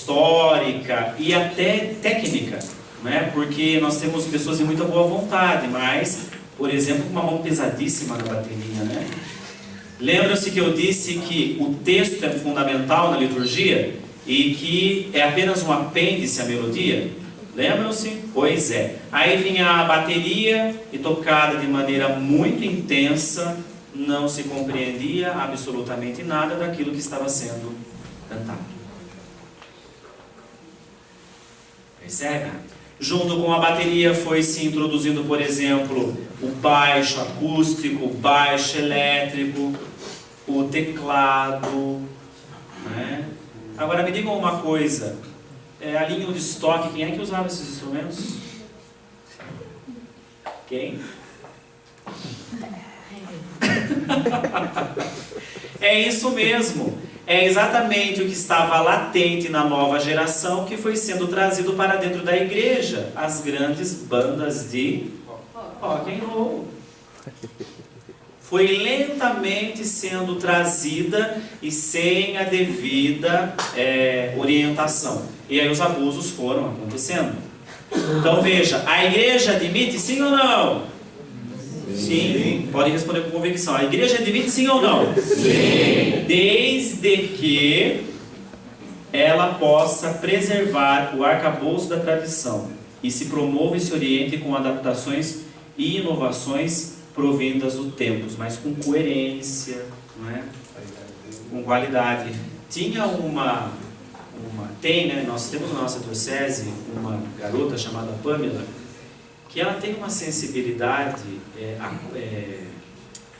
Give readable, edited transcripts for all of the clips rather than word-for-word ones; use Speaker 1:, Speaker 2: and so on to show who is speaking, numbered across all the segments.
Speaker 1: histórica e até técnica, né? Porque nós temos pessoas de muita boa vontade, mas, por exemplo, com uma mão pesadíssima na bateria, né? Lembram-se que eu disse que o texto é fundamental na liturgia e que é apenas um apêndice à melodia? Lembram-se? Pois é. Aí vinha a bateria e tocada de maneira muito intensa, não se compreendia absolutamente nada daquilo que estava sendo cantado. Percebe? Junto com a bateria foi se introduzindo, por exemplo, o baixo acústico, o baixo elétrico, o teclado, né? Agora me digam uma coisa, a linha de estoque, quem é que usava esses instrumentos? Quem? É isso mesmo. É exatamente o que estava latente na nova geração que foi sendo trazido para dentro da igreja. As grandes bandas de rock and roll. Foi lentamente sendo trazida e sem a devida orientação. E aí os abusos foram acontecendo. Então veja, a igreja admite sim ou não? Sim. Pode responder com convicção. A igreja admite sim ou não? Sim. Desde que ela possa preservar o arcabouço da tradição e se promova e se oriente com adaptações e inovações provindas do tempo, mas com coerência, não é? Com qualidade. Tem, né? Nós temos na nossa diocese uma garota chamada Pamela, que ela tem uma sensibilidade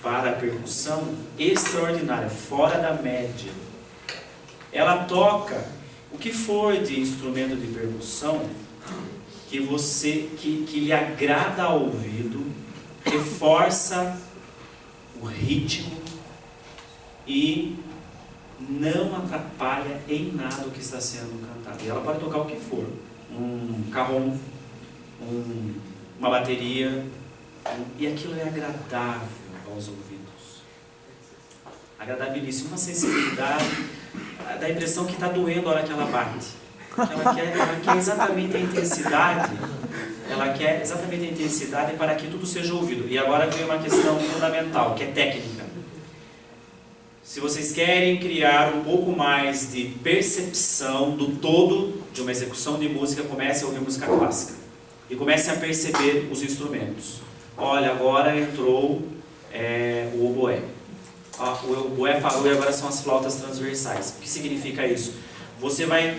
Speaker 1: para a percussão extraordinária, fora da média. Ela toca o que for de instrumento de percussão que lhe agrada ao ouvido, reforça o ritmo e não atrapalha em nada o que está sendo cantado. E ela pode tocar o que for, um carrom, uma bateria, e aquilo é agradável aos ouvidos, agradabilíssimo, uma sensibilidade, dá a impressão que está doendo a hora que ela bate. Ela quer exatamente a intensidade, para que tudo seja ouvido. E agora vem uma questão fundamental, que é técnica. Se vocês querem criar um pouco mais de percepção do todo de uma execução de música, comece a ouvir música clássica. E comece a perceber os instrumentos. Olha, agora entrou o oboé. O oboé parou e agora são as flautas transversais. O que significa isso? Você vai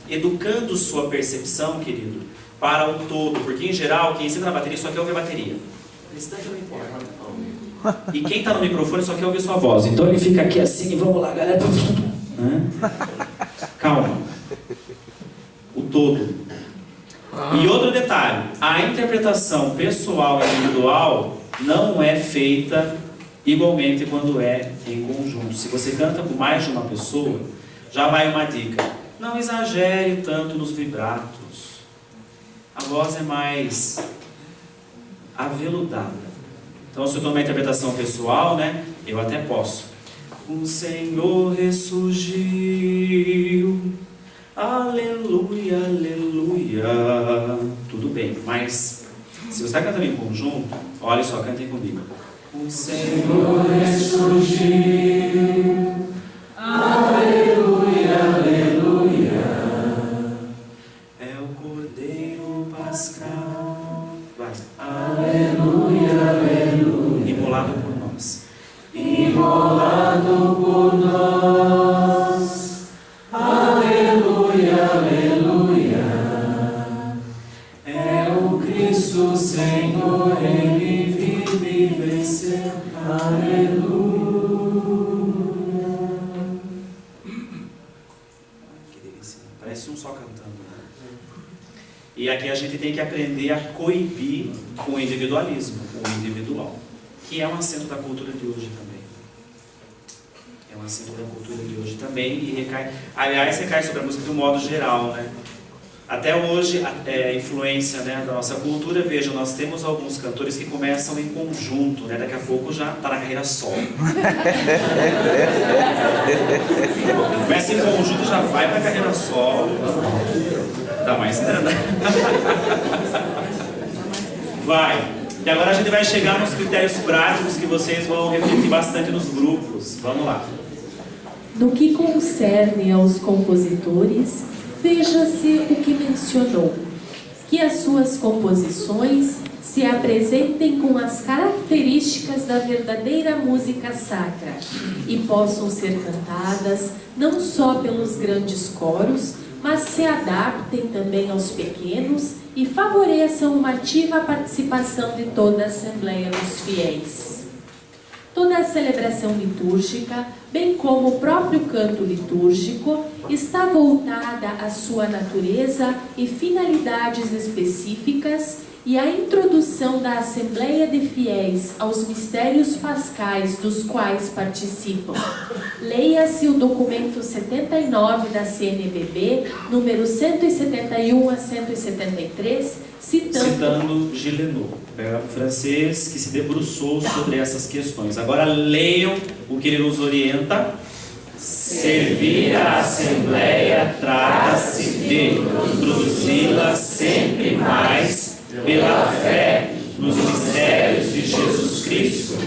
Speaker 1: educando sua percepção, querido, para o todo. Porque, em geral, quem ensina na bateria só quer ouvir a bateria. Isso daqui não importa. E quem está no microfone só quer ouvir sua voz. Então ele fica aqui assim, vamos lá, galera. Calma. O todo. E outro detalhe, a interpretação pessoal e individual não é feita igualmente quando é em conjunto. Se você canta com mais de uma pessoa, já vai uma dica. Não exagere tanto nos vibratos. A voz é mais aveludada. Então, se eu estou numa interpretação pessoal, né, eu até posso. O Senhor ressurgiu. Aleluia, aleluia. Tudo bem, mas se você está cantando em conjunto, olha só, cantem comigo. O Senhor ressurgiu. Aleluia, aleluia. É o Cordeiro Pascal. Vai. Aleluia, aleluia. Imolado por nós. Imolado por nós. Aleluia, aleluia. É o Cristo Senhor, Ele vive e venceu. Aleluia. Que delícia. Parece um só cantando, né? E aqui a gente tem que aprender a coibir o individualismo, o individual, que é um acento da cultura de hoje também. É um acento da cultura de hoje também e recai, aliás, recai sobre a música de um modo geral, né? Até hoje, influência, né, da nossa cultura, veja, nós temos alguns cantores que começam em conjunto, né, daqui a pouco já está na carreira solo. Começa em conjunto, já vai para a carreira solo. Dá mais grana. Vai. E agora a gente vai chegar nos critérios práticos que vocês vão refletir bastante nos grupos. Vamos lá.
Speaker 2: No que concerne aos compositores, veja-se o que mencionou, que as suas composições se apresentem com as características da verdadeira música sacra e possam ser cantadas não só pelos grandes coros, mas se adaptem também aos pequenos e favoreçam uma ativa participação de toda a Assembleia dos Fiéis. Toda a celebração litúrgica, bem como o próprio canto litúrgico, está voltada à sua natureza e finalidades específicas e à introdução da Assembleia de Fiéis aos mistérios pascais dos quais participam. Leia-se o documento 79 da CNBB, número 171 a 173, citando
Speaker 1: Gillenot, francês que se debruçou sobre essas questões. Agora leiam o que ele nos orienta. Servir a Assembleia trata-se de introduzi-la sempre mais pela fé nos mistérios de Jesus Cristo,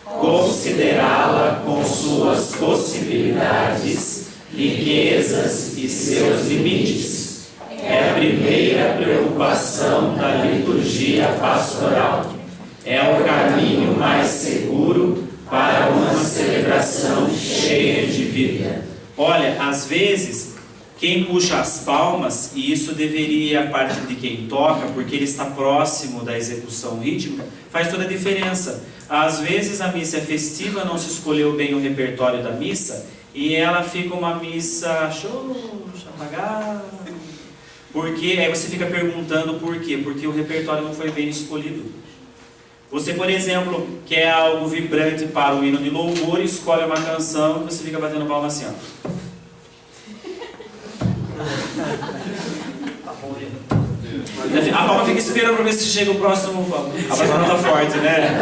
Speaker 1: considerá-la com suas possibilidades, riquezas e seus limites. É a primeira preocupação da liturgia pastoral. É o caminho mais seguro para uma celebração cheia de vida. Olha, às vezes, quem puxa as palmas, e isso deveria partir de quem toca, porque ele está próximo da execução rítmica, faz toda a diferença. Às vezes a missa é festiva, não se escolheu bem o repertório da missa, e ela fica uma missa xoxa, apagada. Porque aí você fica perguntando por quê? Porque o repertório não foi bem escolhido. Você, por exemplo, quer algo vibrante para o hino de louvor, escolhe uma canção e você fica batendo palma assim, ó. A palma fica esperando para ver se chega o próximo. A próxima nota forte, né?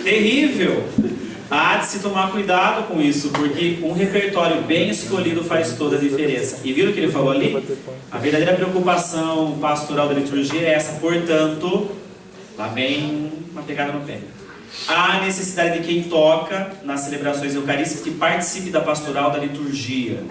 Speaker 1: Terrível! Há de se tomar cuidado com isso, porque um repertório bem escolhido faz toda a diferença. E viram o que ele falou ali? A verdadeira preocupação pastoral da liturgia é essa. Portanto, lá vem uma pegada no pé. Há necessidade de quem toca nas celebrações eucarísticas que participe da pastoral da liturgia.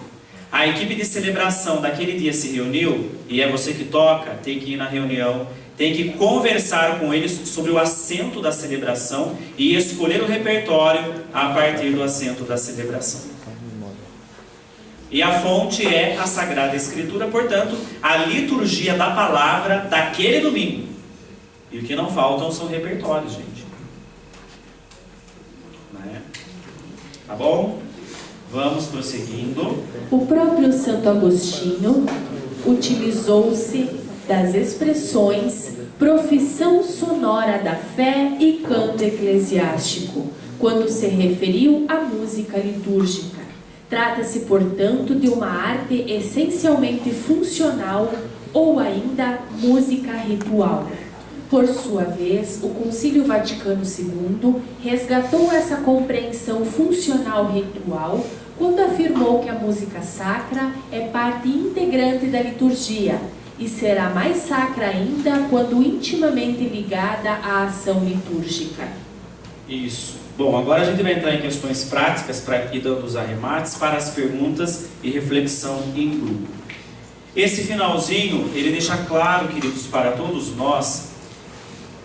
Speaker 1: A equipe de celebração daquele dia se reuniu, e é você que toca, tem que ir na reunião, tem que conversar com eles sobre o assento da celebração e escolher o repertório a partir do assento da celebração. E a fonte é a Sagrada Escritura, portanto, a liturgia da palavra daquele domingo. E o que não faltam são repertórios, gente. Né? Tá bom? Vamos prosseguindo.
Speaker 2: O próprio Santo Agostinho utilizou-se das expressões profissão sonora da fé e canto eclesiástico, quando se referiu à música litúrgica. Trata-se, portanto, de uma arte essencialmente funcional ou ainda música ritual. Por sua vez, o Concílio Vaticano II resgatou essa compreensão funcional ritual quando afirmou que a música sacra é parte integrante da liturgia e será mais sacra ainda quando intimamente ligada à ação litúrgica.
Speaker 1: Isso. Bom, agora a gente vai entrar em questões práticas para ir dando os arremates para as perguntas e reflexão em grupo. Esse finalzinho, ele deixa claro, queridos, para todos nós,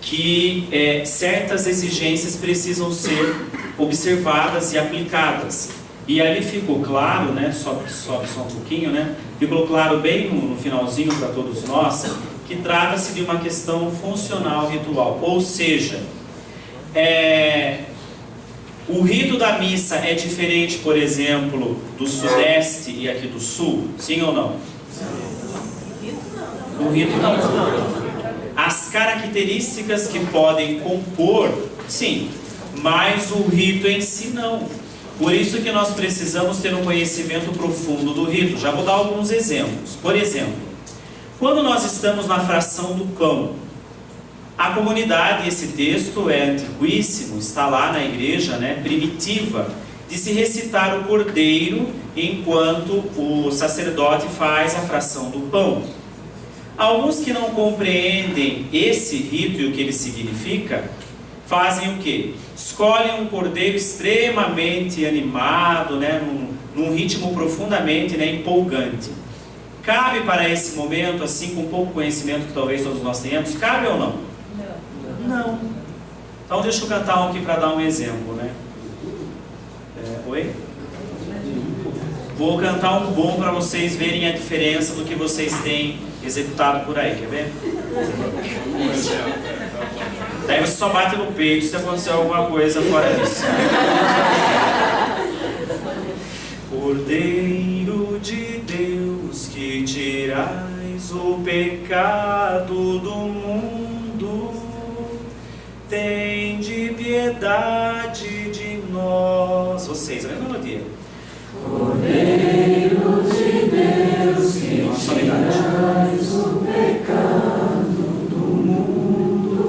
Speaker 1: que certas exigências precisam ser observadas e aplicadas. E ali ficou claro, né, sobe só um pouquinho, né, ficou claro bem no finalzinho para todos nós, que trata-se de uma questão funcional ritual. Ou seja, o rito da missa é diferente, por exemplo, do Sudeste e aqui do Sul? Sim ou não? O rito não. As características que podem compor, sim, mas o rito em si não. Por isso que nós precisamos ter um conhecimento profundo do rito. Já vou dar alguns exemplos. Por exemplo, quando nós estamos na fração do pão, a comunidade, esse texto é antiquíssimo, está lá na igreja, primitiva, de se recitar o cordeiro enquanto o sacerdote faz a fração do pão. Alguns que não compreendem esse rito e o que ele significa, fazem o quê? Escolhem um cordeiro extremamente animado, num ritmo profundamente empolgante. Cabe para esse momento, assim, com pouco conhecimento que talvez todos nós tenhamos, cabe ou não? Não. Então deixa eu cantar um aqui para dar um exemplo, Oi? Vou cantar um bom para vocês verem a diferença do que vocês têm executado por aí, quer ver? Daí você só bate no peito se acontecer alguma coisa fora disso. Cordeiro de Deus, que tirais o pecado do mundo, tende piedade de nós. Vocês, a mesma melodia.
Speaker 3: Cordeiro de Deus, que tirais o pecado do mundo,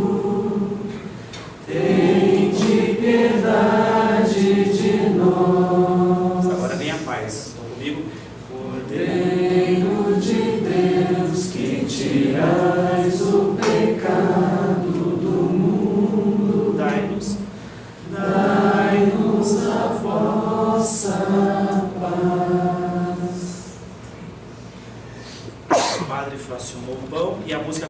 Speaker 3: tende piedade de nós.
Speaker 1: Agora vem a paz. Estão comigo?
Speaker 3: Cordeiro de Deus, que tirais o pecado do mundo,
Speaker 1: Dai-nos
Speaker 3: a vossa paz.
Speaker 1: O padre fracionou o pão e a música